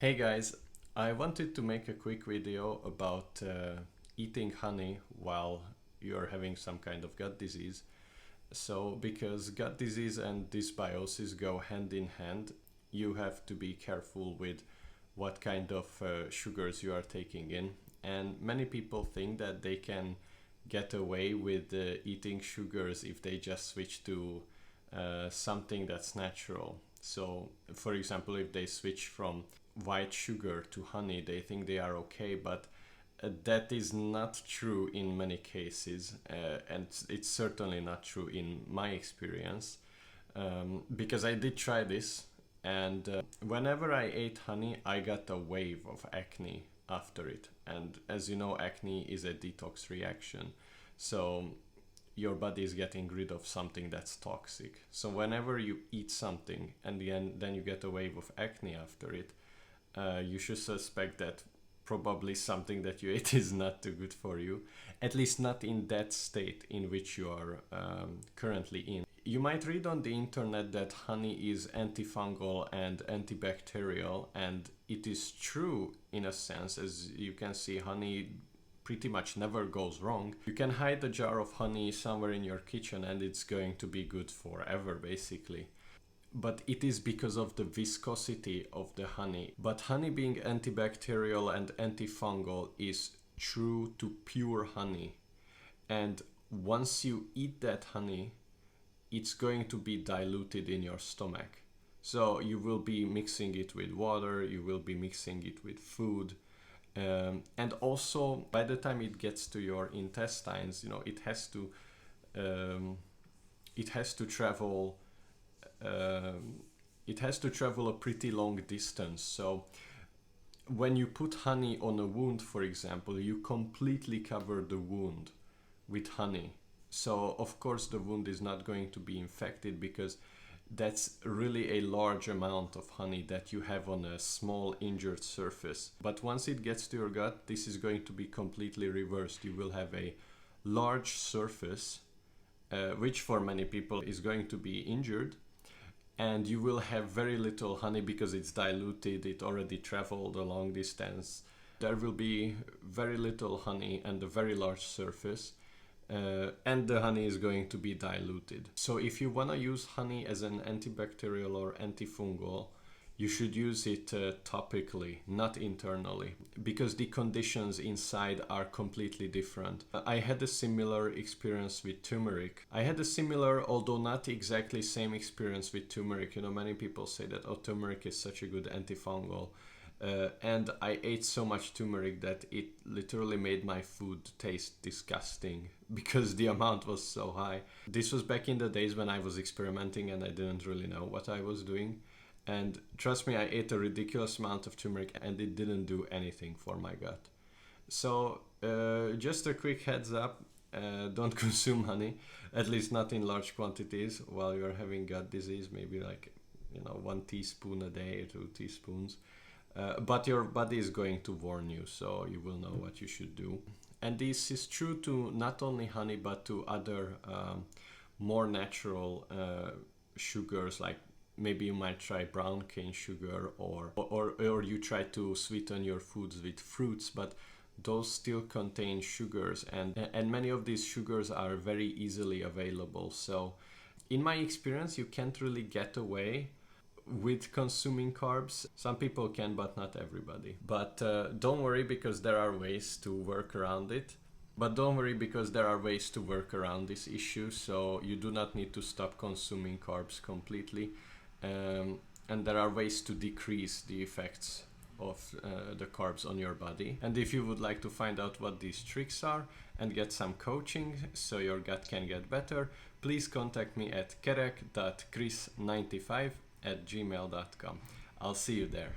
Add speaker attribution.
Speaker 1: Hey guys, I wanted to make a quick video about eating honey while you're having some kind of gut disease. So, because gut disease and dysbiosis go hand in hand, you have to be careful with what kind of sugars you are taking in. And many people think that they can get away with eating sugars if they just switch to something that's natural. So, for example, if they switch from white sugar to honey, they think they are okay, but that is not true in many cases, and it's certainly not true in my experience, because I did try this, and whenever I ate honey, I got a wave of acne after it. And as you know, acne is a detox reaction, so your body is getting rid of something that's toxic. So whenever you eat something and then you get a wave of acne after it, you should suspect that probably something that you ate is not too good for you, at least not in that state in which you are currently in. You might read on the internet that honey is antifungal and antibacterial, and it is true in a sense. As you can see, honey pretty much never goes wrong. You can hide a jar of honey somewhere in your kitchen and it's going to be good forever, basically. But it is because of the viscosity of the honey. But honey being antibacterial and antifungal is true to pure honey. And once you eat that honey, it's going to be diluted in your stomach. So you will be mixing it with water, you will be mixing it with food. And also, by the time it gets to your intestines, it has to travel a pretty long distance. So when you put honey on a wound, for example, you completely cover the wound with honey. So of course the wound is not going to be infected, because that's really a large amount of honey that you have on a small injured surface. But once it gets to your gut, this is going to be completely reversed. You will have a large surface, which for many people is going to be injured, and you will have very little honey because it's diluted, it already traveled a long distance. There will be very little honey and a very large surface, and the honey is going to be diluted. So if you want to use honey as an antibacterial or antifungal, you should use it topically, not internally, because the conditions inside are completely different. I had a similar experience with turmeric. I had a similar, although not exactly same experience with turmeric. Many people say that, oh, turmeric is such a good antifungal. And I ate so much turmeric that it literally made my food taste disgusting because the amount was so high. This was back in the days when I was experimenting and I didn't really know what I was doing. And trust me, I ate a ridiculous amount of turmeric and it didn't do anything for my gut. So just a quick heads up, don't consume honey, at least not in large quantities while you're having gut disease, maybe like 1 teaspoon a day or 2 teaspoons. But your body is going to warn you, so you will know what you should do. And this is true to not only honey, but to other more natural sugars, like maybe you might try brown cane sugar, or you try to sweeten your foods with fruits, but those still contain sugars, and many of these sugars are very easily available. So in my experience, you can't really get away with consuming carbs. Some people can, but not everybody. But don't worry, because there are ways to work around it. But don't worry, because there are ways to work around this issue, so you do not need to stop consuming carbs completely. And there are ways to decrease the effects of the carbs on your body. And if you would like to find out what these tricks are and get some coaching so your gut can get better, please contact me at kerek.chris95@gmail.com. I'll see you there.